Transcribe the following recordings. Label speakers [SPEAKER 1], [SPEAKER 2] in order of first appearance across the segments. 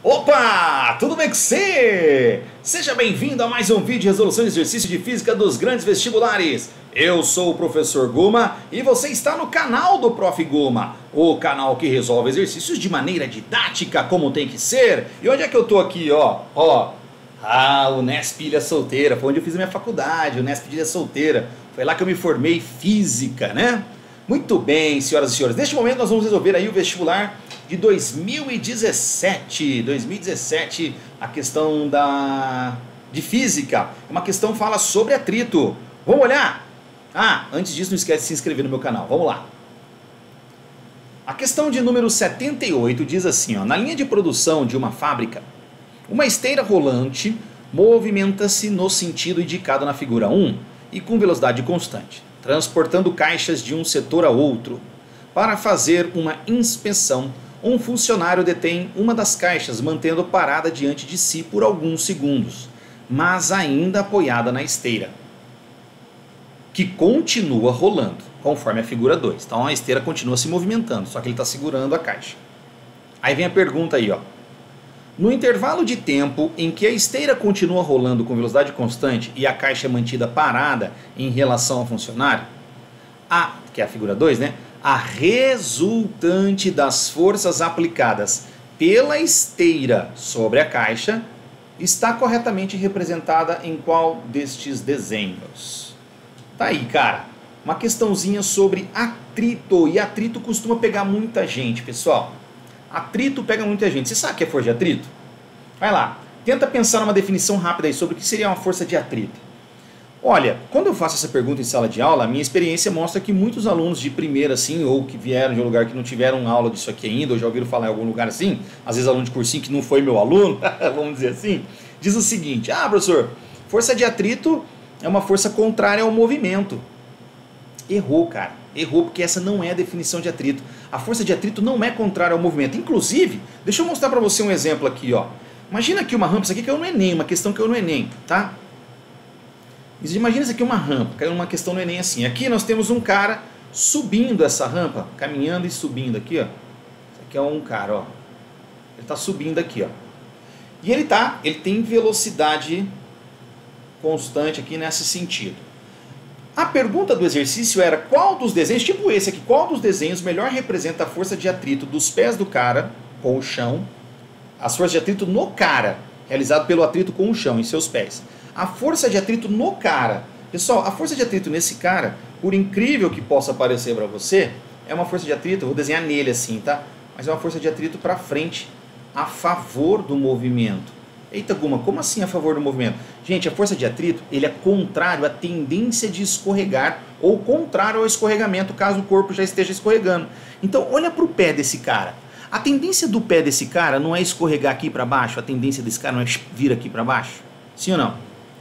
[SPEAKER 1] Opa! Tudo bem com você? Seja bem-vindo a mais um vídeo de resolução de exercício de física dos grandes vestibulares. Eu sou o professor Guma e você está no canal do Prof. Guma, o canal que resolve exercícios de maneira didática, como tem que ser. E onde é que eu tô aqui, ó? Unesp Ilha Solteira, foi onde eu fiz a minha faculdade, Unesp Ilha Solteira. Foi lá que eu me formei física, né? Muito bem, senhoras e senhores. Neste momento nós vamos resolver aí o vestibular de 2017, a questão de física. Uma questão que fala sobre atrito. Vamos olhar? Antes disso não esquece de se inscrever no meu canal. Vamos lá. A questão de número 78 diz assim, ó, na linha de produção de uma fábrica, uma esteira rolante movimenta-se no sentido indicado na figura 1 e com velocidade constante, transportando caixas de um setor a outro. Para fazer uma inspeção, um funcionário detém uma das caixas, mantendo parada diante de si por alguns segundos, mas ainda apoiada na esteira, que continua rolando, conforme a figura 2. Então a esteira continua se movimentando, só que ele está segurando a caixa. Aí vem a pergunta aí, ó. No intervalo de tempo em que a esteira continua rolando com velocidade constante e a caixa é mantida parada em relação ao funcionário, que é a figura 2, né? A resultante das forças aplicadas pela esteira sobre a caixa está corretamente representada em qual destes desenhos? Tá aí, cara, uma questãozinha sobre atrito, e atrito costuma pegar muita gente, pessoal. Atrito pega muita gente. Você sabe o que é força de atrito? Vai lá, tenta pensar numa definição rápida aí sobre o que seria uma força de atrito. Olha, quando eu faço essa pergunta em sala de aula, a minha experiência mostra que muitos alunos de primeira, assim, ou que vieram de um lugar que não tiveram aula disso aqui ainda, ou já ouviram falar em algum lugar assim, às vezes aluno de cursinho que não foi meu aluno, vamos dizer assim, diz o seguinte: professor, força de atrito é uma força contrária ao movimento. Errou, cara. Errou, porque essa não é a definição de atrito. A força de atrito não é contrária ao movimento. Inclusive, deixa eu mostrar para você um exemplo aqui, ó. Imagina aqui uma rampa, isso aqui caiu no Enem, uma questão que caiu no Enem, tá? Imagina isso aqui uma rampa, caiu uma questão no Enem assim. Aqui nós temos um cara subindo essa rampa, caminhando e subindo aqui, ó. Isso aqui é um cara, ó. Ele está subindo aqui, ó. E ele tem velocidade constante aqui nesse sentido. A pergunta do exercício era qual dos desenhos, tipo esse aqui, qual dos desenhos melhor representa a força de atrito dos pés do cara com o chão, as forças de atrito no cara, realizado pelo atrito com o chão, em seus pés. A força de atrito no cara. Pessoal, a força de atrito nesse cara, por incrível que possa parecer para você, é uma força de atrito, eu vou desenhar nele assim, tá? Mas é uma força de atrito para frente, a favor do movimento. Eita, Guma, como assim a favor do movimento? Gente, a força de atrito, ele é contrário à tendência de escorregar ou contrário ao escorregamento, caso o corpo já esteja escorregando. Então, olha para o pé desse cara. A tendência do pé desse cara não é escorregar aqui para baixo, a tendência desse cara não é vir aqui para baixo? Sim ou não?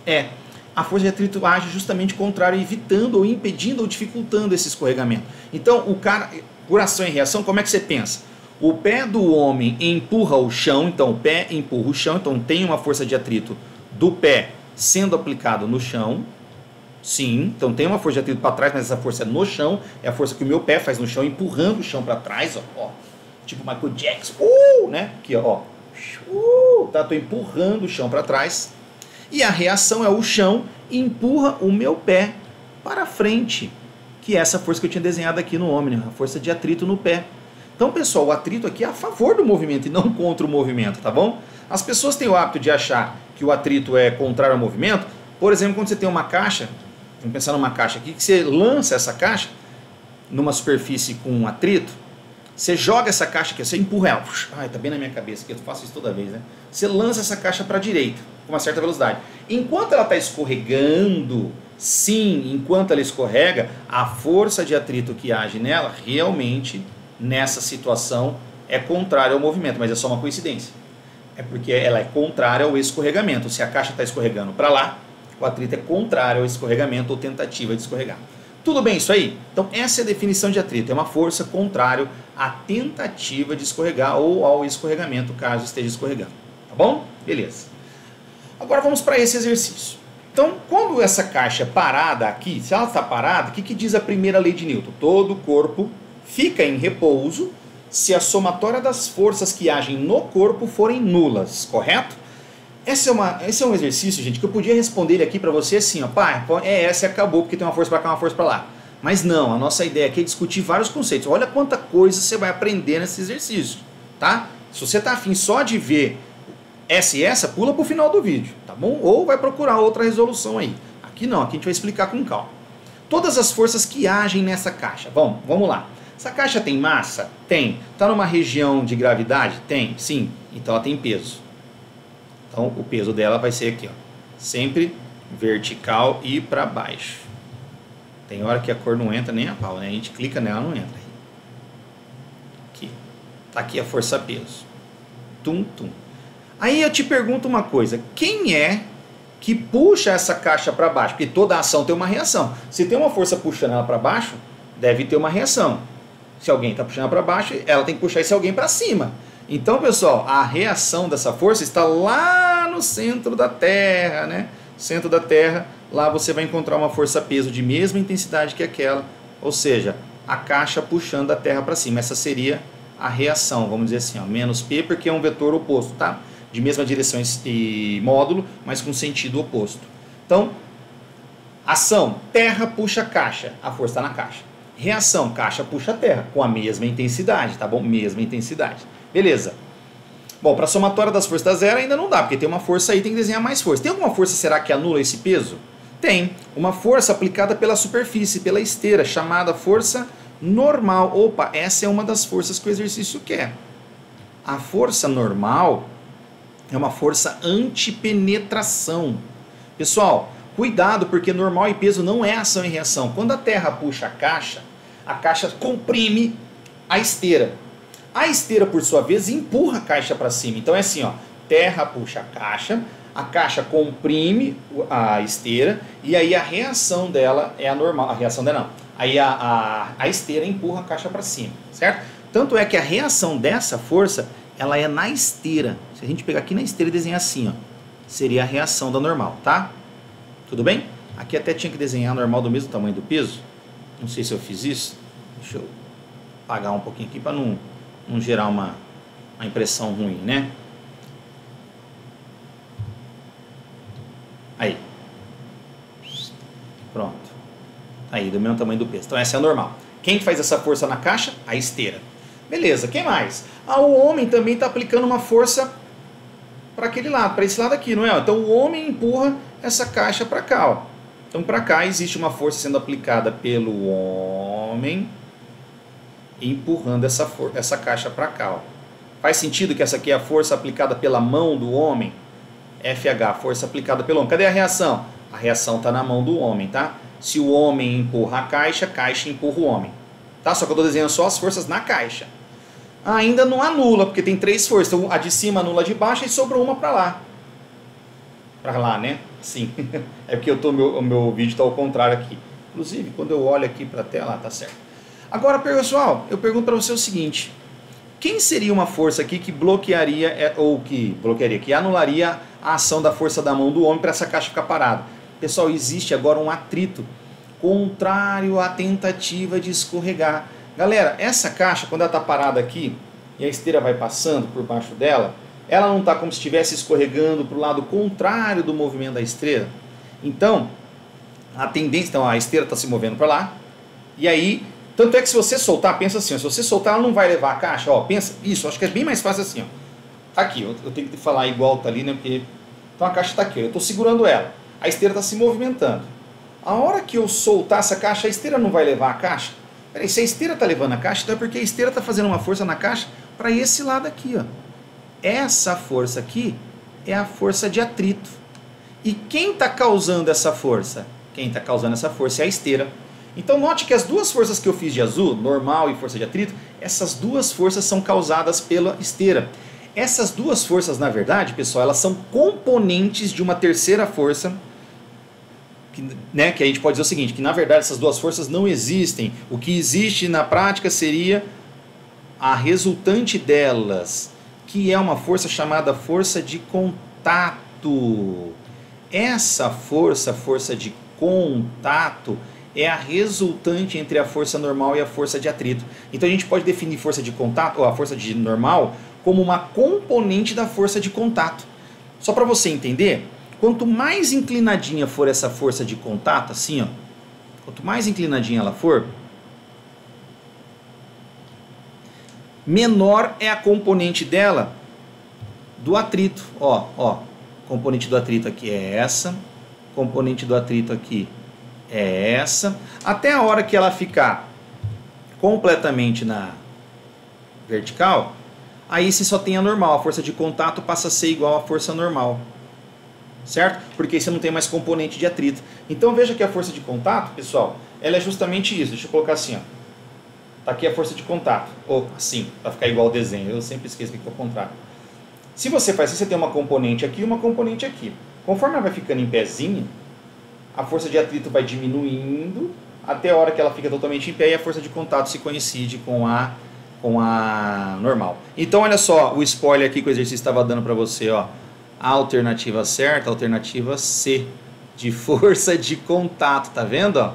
[SPEAKER 1] É. A força de atrito age justamente contrário, evitando ou impedindo ou dificultando esse escorregamento. Então, o cara, por ação e reação, como é que você pensa? O pé do homem empurra o chão, então o pé empurra o chão, então tem uma força de atrito do pé sendo aplicado no chão. Sim, então tem uma força de atrito para trás, mas essa força é no chão, é a força que o meu pé faz no chão, empurrando o chão para trás, ó. Tipo Michael Jackson, né? Aqui, ó. Tô empurrando o chão para trás. E a reação é o chão empurra o meu pé para frente, que é essa força que eu tinha desenhado aqui no homem, né? A força de atrito no pé. Então, pessoal, o atrito aqui é a favor do movimento e não contra o movimento, tá bom? As pessoas têm o hábito de achar que o atrito é contrário ao movimento. Por exemplo, quando você tem uma caixa, vamos pensar numa caixa aqui, que você lança essa caixa numa superfície com um atrito, você joga essa caixa aqui, você empurra ela. Tá bem na minha cabeça aqui, eu faço isso toda vez, né? Você lança essa caixa para a direita, com uma certa velocidade. Enquanto ela está escorregando, sim, enquanto ela escorrega, a força de atrito que age nela realmente, nessa situação, é contrária ao movimento, mas é só uma coincidência. É porque ela é contrária ao escorregamento. Se a caixa está escorregando para lá, o atrito é contrário ao escorregamento ou tentativa de escorregar. Tudo bem isso aí? Então essa é a definição de atrito. É uma força contrária à tentativa de escorregar ou ao escorregamento, caso esteja escorregando. Tá bom? Beleza. Agora vamos para esse exercício. Então, quando essa caixa é parada aqui, se ela está parada, o que diz a primeira lei de Newton? Todo corpo fica em repouso se a somatória das forças que agem no corpo forem nulas, correto? Esse é um exercício, gente, que eu podia responder ele aqui para você assim, ó, pai, essa acabou porque tem uma força para cá, uma força para lá. Mas não, a nossa ideia aqui é discutir vários conceitos. Olha quanta coisa você vai aprender nesse exercício, tá? Se você tá afim só de ver essa e essa, pula pro final do vídeo, tá bom? Ou vai procurar outra resolução aí. Aqui não, aqui a gente vai explicar com calma. Todas as forças que agem nessa caixa. Bom, vamos lá. Essa caixa tem massa? Tem. Está numa região de gravidade? Tem. Sim. Então ela tem peso. Então o peso dela vai ser aqui, ó, sempre vertical e para baixo. Tem hora que a cor não entra nem a pau, né? A gente clica nela, não entra. Aqui. Tá aqui a força peso. Tum, tum. Aí eu te pergunto uma coisa. Quem é que puxa essa caixa para baixo? Porque toda ação tem uma reação. Se tem uma força puxando ela para baixo, deve ter uma reação. Se alguém está puxando para baixo, ela tem que puxar esse alguém para cima. Então, pessoal, a reação dessa força está lá no centro da Terra, né? Centro da Terra, lá você vai encontrar uma força-peso de mesma intensidade que aquela, ou seja, a caixa puxando a Terra para cima. Essa seria a reação, vamos dizer assim, ó, menos P, porque é um vetor oposto, tá? De mesma direção e módulo, mas com sentido oposto. Então, ação, Terra puxa caixa, a força está na caixa. Reação, caixa puxa terra, com a mesma intensidade, tá bom? Mesma intensidade. Beleza. Bom, para a somatória das forças da zero ainda não dá, porque tem uma força aí, tem que desenhar mais força. Tem alguma força, será, que anula esse peso? Tem. Uma força aplicada pela superfície, pela esteira, chamada força normal. Opa, essa é uma das forças que o exercício quer. A força normal é uma força antipenetração. Pessoal, cuidado, porque normal e peso não é ação e reação. Quando a Terra puxa a caixa comprime a esteira. A esteira, por sua vez, empurra a caixa para cima. Então é assim, ó, Terra puxa a caixa comprime a esteira, e aí a reação dela é a normal. A reação dela não. Aí a esteira empurra a caixa para cima, certo? Tanto é que a reação dessa força, ela é na esteira. Se a gente pegar aqui na esteira e desenhar assim, ó, seria a reação da normal, tá? Tudo bem? Aqui até tinha que desenhar normal do mesmo tamanho do peso. Não sei se eu fiz isso. Deixa eu apagar um pouquinho aqui para não gerar uma impressão ruim, né? Aí. Pronto. Aí, do mesmo tamanho do peso. Então essa é a normal. Quem faz essa força na caixa? A esteira. Beleza, quem mais? O homem também está aplicando uma força para aquele lado, para esse lado aqui, não é? Então o homem empurra essa caixa para cá, ó. Então para cá existe uma força sendo aplicada pelo homem empurrando essa caixa para cá, ó. Faz sentido que essa aqui é a força aplicada pela mão do homem? FH, força aplicada pelo homem. Cadê a reação? A reação está na mão do homem, tá? Se o homem empurra a caixa empurra o homem. Tá? Só que eu estou desenhando só as forças na caixa. Ainda não anula, porque tem 3 forças. Então a de cima anula a de baixo e sobrou uma para lá. Para lá, né? Sim. É porque o meu vídeo está ao contrário aqui. Inclusive, quando eu olho aqui para a tela, tá certo. Agora, pessoal, eu pergunto para você o seguinte. Quem seria uma força aqui que bloquearia, que anularia a ação da força da mão do homem para essa caixa ficar parada? Pessoal, existe agora um atrito contrário à tentativa de escorregar. Galera, essa caixa, quando ela está parada aqui e a esteira vai passando por baixo dela, ela não está como se estivesse escorregando para o lado contrário do movimento da esteira? Então, a tendência, então a esteira está se movendo para lá, e aí, tanto é que se você soltar, pensa assim, ó, se você soltar ela não vai levar a caixa, ó, pensa, isso, acho que é bem mais fácil assim, ó. Tá aqui, eu tenho que falar igual tá ali, né, porque, então a caixa está aqui, ó, eu estou segurando ela, a esteira está se movimentando. A hora que eu soltar essa caixa, a esteira não vai levar a caixa? Peraí, se a esteira está levando a caixa, então é porque a esteira está fazendo uma força na caixa para esse lado aqui, ó. Essa força aqui é a força de atrito. E quem está causando essa força? Quem está causando essa força é a esteira. Então note que as duas forças que eu fiz de azul, normal e força de atrito, essas duas forças são causadas pela esteira. Essas duas forças, na verdade, pessoal, elas são componentes de uma terceira força, que a gente pode dizer o seguinte, que na verdade essas duas forças não existem. O que existe na prática seria a resultante delas, que é uma força chamada força de contato. Essa força de contato, é a resultante entre a força normal e a força de atrito. Então a gente pode definir força de contato, ou a força de normal, como uma componente da força de contato. Só para você entender, quanto mais inclinadinha for essa força de contato, assim, ó, quanto mais inclinadinha ela for, menor é a componente dela do atrito. Ó, componente do atrito aqui é essa, componente do atrito aqui é essa, até a hora que ela ficar completamente na vertical, aí se só tem a normal, a força de contato passa a ser igual à força normal, certo? Porque aí você não tem mais componente de atrito. Então veja que a força de contato, pessoal, ela é justamente isso. Deixa eu colocar assim, ó. Tá aqui a força de contato, ou assim, para ficar igual ao desenho, eu sempre esqueço que é o contrário. Se você faz assim, você tem uma componente aqui e uma componente aqui. Conforme ela vai ficando em pezinho, a força de atrito vai diminuindo até a hora que ela fica totalmente em pé e a força de contato se coincide com a normal. Então olha só o spoiler aqui que o exercício estava dando para você, ó. A alternativa certa, a alternativa C, de força de contato, tá vendo? Ó?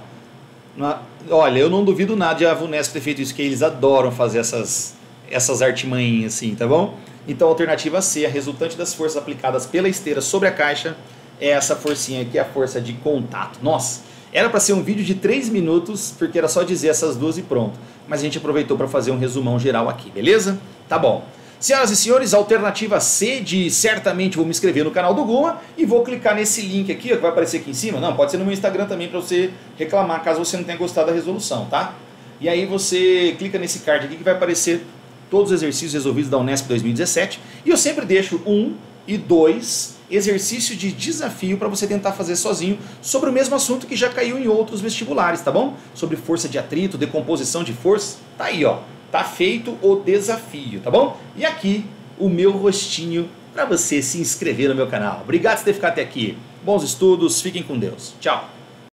[SPEAKER 1] Olha, eu não duvido nada de a VUNESP ter feito isso, que eles adoram fazer essas artimanhinhas assim, tá bom? Então a alternativa C, a resultante das forças aplicadas pela esteira sobre a caixa, é essa forcinha aqui, a força de contato. Nossa, era para ser um vídeo de 3 minutos, porque era só dizer essas duas e pronto. Mas a gente aproveitou para fazer um resumão geral aqui, beleza? Tá bom. Senhoras e senhores, alternativa C de certamente vou me inscrever no canal do Guma e vou clicar nesse link aqui, ó, que vai aparecer aqui em cima. Não, pode ser no meu Instagram também para você reclamar, caso você não tenha gostado da resolução, tá? E aí você clica nesse card aqui que vai aparecer todos os exercícios resolvidos da Unesp 2017. E eu sempre deixo 1 e 2 exercício de desafio para você tentar fazer sozinho sobre o mesmo assunto que já caiu em outros vestibulares, tá bom? Sobre força de atrito, decomposição de força, tá aí, ó. Tá feito o desafio, tá bom? E aqui o meu rostinho para você se inscrever no meu canal. Obrigado por ter ficado até aqui. Bons estudos, fiquem com Deus. Tchau!